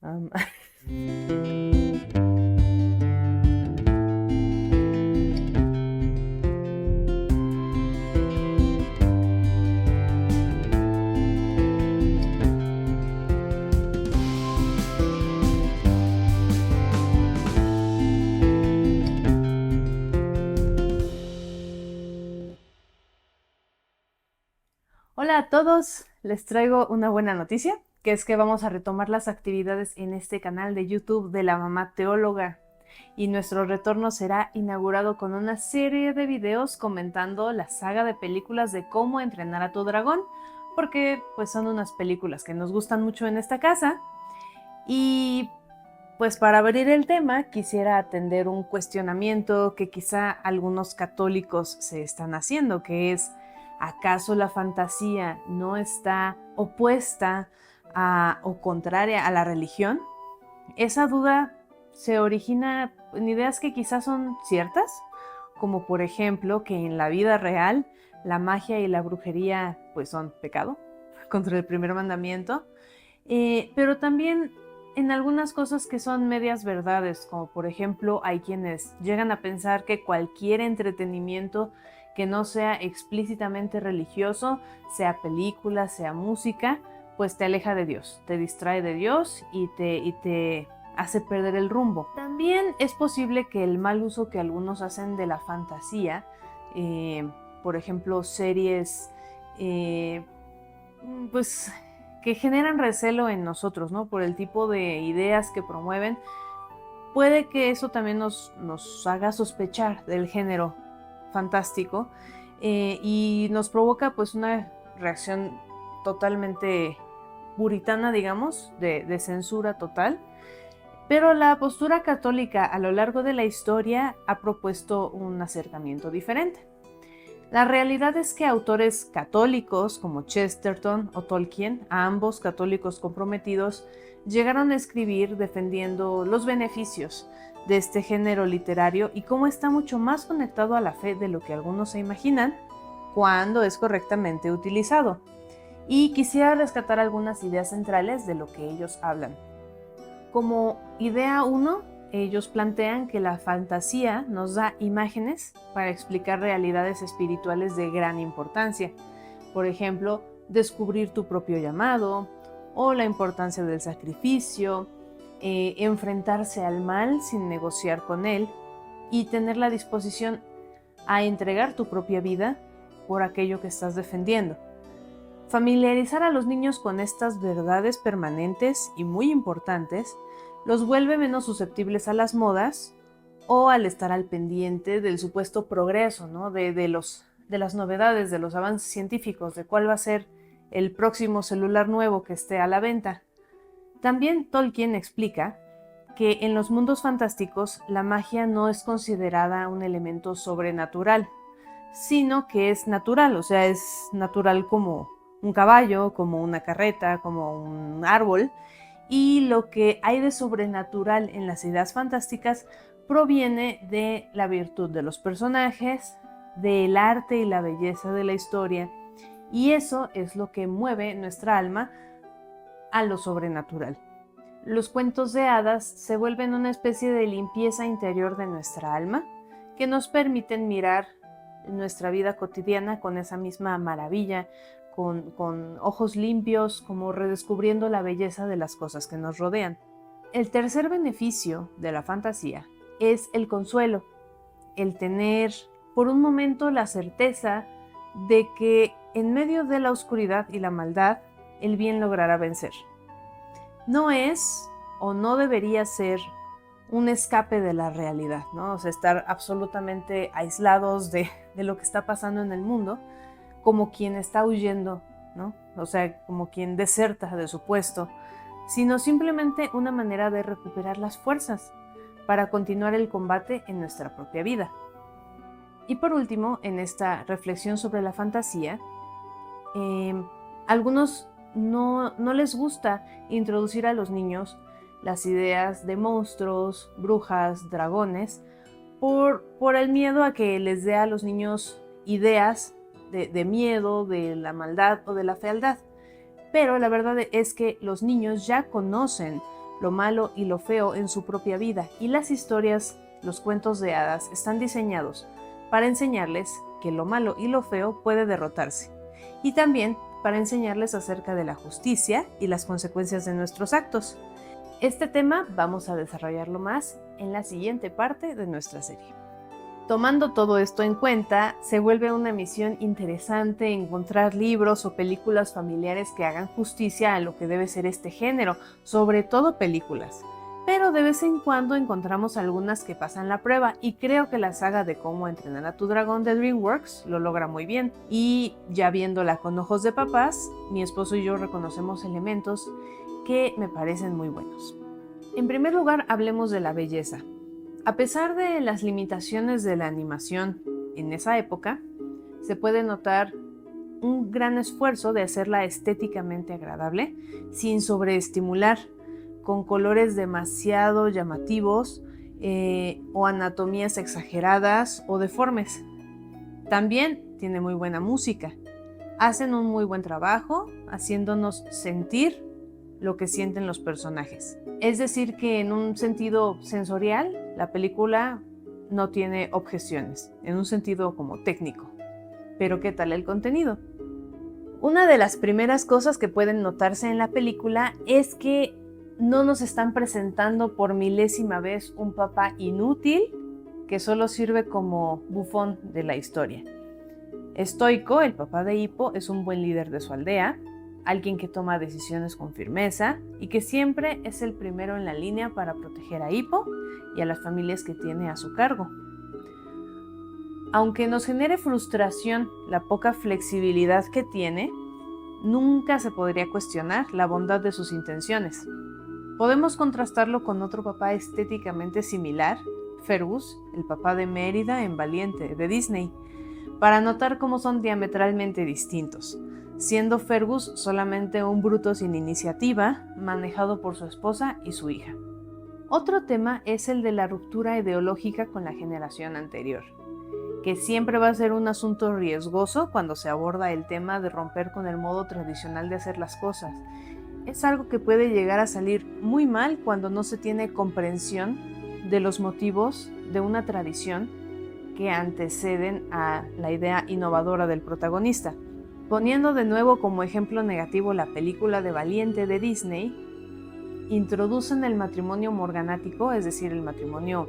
Am, Hola a todos, les traigo una buena noticia, que es que vamos a retomar las actividades en este canal de YouTube de la Mamá Teóloga. Y nuestro retorno será inaugurado con una serie de videos comentando la saga de películas de Cómo entrenar a tu dragón, porque pues son unas películas que nos gustan mucho en esta casa. Y pues para abrir el tema quisiera atender un cuestionamiento que quizá algunos católicos se están haciendo, que es: ¿acaso la fantasía no está opuesta o contraria a la religión? Esa duda se origina en ideas que quizás son ciertas, como por ejemplo que en la vida real la magia y la brujería pues son pecado contra el primer mandamiento, pero también en algunas cosas que son medias verdades, como por ejemplo hay quienes llegan a pensar que cualquier entretenimiento que no sea explícitamente religioso, sea película, sea música, pues te aleja de Dios, te distrae de Dios y te hace perder el rumbo. También es posible que el mal uso que algunos hacen de la fantasía, eh, por ejemplo series, eh, pues que generan recelo en nosotros, ¿no? Por el tipo de ideas que promueven, puede que eso también nos haga sospechar del género fantástico, y nos provoca pues una reacción totalmente puritana, digamos, de censura total. Pero la postura católica a lo largo de la historia ha propuesto un acercamiento diferente. La realidad es que autores católicos como Chesterton o Tolkien, ambos católicos comprometidos, llegaron a escribir defendiendo los beneficios de este género literario y cómo está mucho más conectado a la fe de lo que algunos se imaginan cuando es correctamente utilizado. Y quisiera rescatar algunas ideas centrales de lo que ellos hablan. Como idea 1, ellos plantean que la fantasía nos da imágenes para explicar realidades espirituales de gran importancia. Por ejemplo, descubrir tu propio llamado o la importancia del sacrificio, enfrentarse al mal sin negociar con él y tener la disposición a entregar tu propia vida por aquello que estás defendiendo. Familiarizar a los niños con estas verdades permanentes y muy importantes los vuelve menos susceptibles a las modas o al estar al pendiente del supuesto progreso, ¿no? de las novedades, de los avances científicos, de cuál va a ser el próximo celular nuevo que esté a la venta. También Tolkien explica que en los mundos fantásticos la magia no es considerada un elemento sobrenatural, sino que es natural, o sea, es natural como un caballo, como una carreta, como un árbol, y lo que hay de sobrenatural en las ideas fantásticas proviene de la virtud de los personajes, del arte y la belleza de la historia, y eso es lo que mueve nuestra alma a lo sobrenatural. Los cuentos de hadas se vuelven una especie de limpieza interior de nuestra alma que nos permiten mirar nuestra vida cotidiana con esa misma maravilla, con ojos limpios, como redescubriendo la belleza de las cosas que nos rodean. El tercer beneficio de la fantasía es el consuelo, el tener por un momento la certeza de que en medio de la oscuridad y la maldad, el bien logrará vencer. No es o no debería ser un escape de la realidad, ¿no? O sea, estar absolutamente aislados de lo que está pasando en el mundo, como quien está huyendo, ¿no? O sea, como quien deserta de su puesto, sino simplemente una manera de recuperar las fuerzas para continuar el combate en nuestra propia vida. Y por último, en esta reflexión sobre la fantasía, algunos no les gusta introducir a los niños las ideas de monstruos, brujas, dragones, por el miedo a que les dé a los niños ideas de miedo, de la maldad o de la fealdad. Pero la verdad es que los niños ya conocen lo malo y lo feo en su propia vida, y las historias, los cuentos de hadas, están diseñados para enseñarles que lo malo y lo feo puede derrotarse, y también para enseñarles acerca de la justicia y las consecuencias de nuestros actos. Este tema vamos a desarrollarlo más en la siguiente parte de nuestra serie. Tomando todo esto en cuenta, se vuelve una misión interesante encontrar libros o películas familiares que hagan justicia a lo que debe ser este género, sobre todo películas. Pero de vez en cuando encontramos algunas que pasan la prueba, y creo que la saga de Cómo entrenar a tu dragón de DreamWorks lo logra muy bien. Y ya viéndola con ojos de papás, mi esposo y yo reconocemos elementos que me parecen muy buenos. En primer lugar, hablemos de la belleza. A pesar de las limitaciones de la animación en esa época, se puede notar un gran esfuerzo de hacerla estéticamente agradable, sin sobreestimular, con colores demasiado llamativos o anatomías exageradas o deformes. También tiene muy buena música. Hacen un muy buen trabajo haciéndonos sentir lo que sienten los personajes. Es decir, que en un sentido sensorial, la película no tiene objeciones, en un sentido como técnico. Pero ¿qué tal el contenido? Una de las primeras cosas que pueden notarse en la película es que no nos están presentando por milésima vez un papá inútil que solo sirve como bufón de la historia. Estoico, el papá de Hippo, es un buen líder de su aldea, alguien que toma decisiones con firmeza y que siempre es el primero en la línea para proteger a Hippo y a las familias que tiene a su cargo. Aunque nos genere frustración la poca flexibilidad que tiene, nunca se podría cuestionar la bondad de sus intenciones. Podemos contrastarlo con otro papá estéticamente similar, Fergus, el papá de Mérida en Valiente, de Disney, para notar cómo son diametralmente distintos, siendo Fergus solamente un bruto sin iniciativa, manejado por su esposa y su hija. Otro tema es el de la ruptura ideológica con la generación anterior, que siempre va a ser un asunto riesgoso cuando se aborda el tema de romper con el modo tradicional de hacer las cosas. Es algo que puede llegar a salir muy mal cuando no se tiene comprensión de los motivos de una tradición que anteceden a la idea innovadora del protagonista. Poniendo de nuevo como ejemplo negativo la película de Valiente de Disney, introducen el matrimonio morganático, es decir, el matrimonio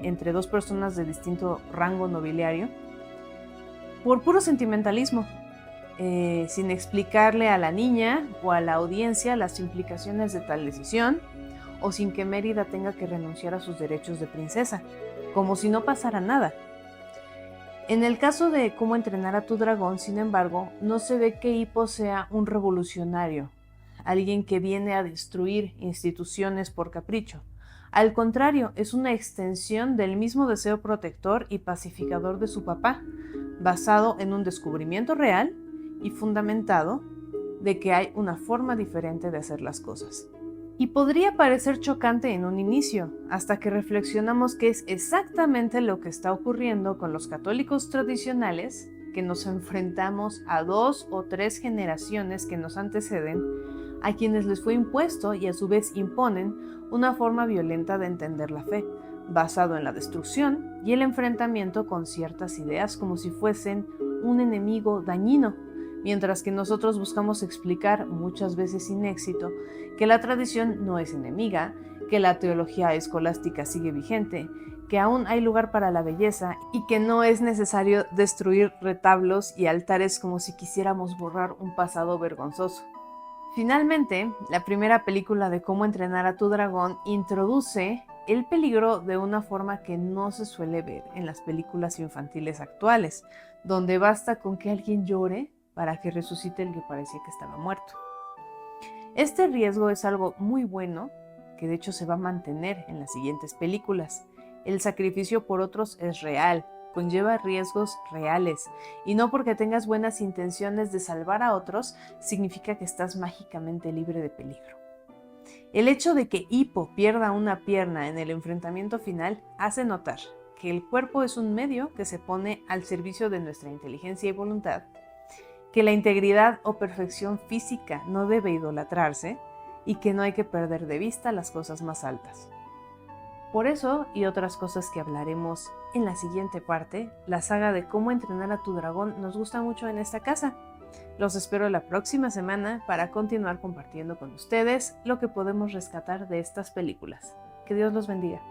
entre dos personas de distinto rango nobiliario, por puro sentimentalismo, sin explicarle a la niña o a la audiencia las implicaciones de tal decisión, o sin que Mérida tenga que renunciar a sus derechos de princesa, como si no pasara nada. En el caso de Cómo entrenar a tu dragón, sin embargo, no se ve que Hippo sea un revolucionario, alguien que viene a destruir instituciones por capricho. Al contrario, es una extensión del mismo deseo protector y pacificador de su papá, basado en un descubrimiento real y fundamentado de que hay una forma diferente de hacer las cosas. Y podría parecer chocante en un inicio, hasta que reflexionamos que es exactamente lo que está ocurriendo con los católicos tradicionales, que nos enfrentamos a 2 o 3 generaciones que nos anteceden, a quienes les fue impuesto y a su vez imponen una forma violenta de entender la fe, basado en la destrucción y el enfrentamiento con ciertas ideas como si fuesen un enemigo dañino, mientras que nosotros buscamos explicar, muchas veces sin éxito, que la tradición no es enemiga, que la teología escolástica sigue vigente, que aún hay lugar para la belleza y que no es necesario destruir retablos y altares como si quisiéramos borrar un pasado vergonzoso. Finalmente, la primera película de Cómo entrenar a tu dragón introduce el peligro de una forma que no se suele ver en las películas infantiles actuales, donde basta con que alguien llore para que resucite el que parecía que estaba muerto. Este riesgo es algo muy bueno, que de hecho se va a mantener en las siguientes películas. El sacrificio por otros es real, conlleva riesgos reales, y no porque tengas buenas intenciones de salvar a otros, significa que estás mágicamente libre de peligro. El hecho de que Hippo pierda una pierna en el enfrentamiento final hace notar que el cuerpo es un medio que se pone al servicio de nuestra inteligencia y voluntad, que la integridad o perfección física no debe idolatrarse, y que no hay que perder de vista las cosas más altas. Por eso, y otras cosas que hablaremos en la siguiente parte, la saga de cómo entrenar a tu dragón nos gusta mucho en esta casa. Los espero la próxima semana para continuar compartiendo con ustedes lo que podemos rescatar de estas películas. Que Dios los bendiga.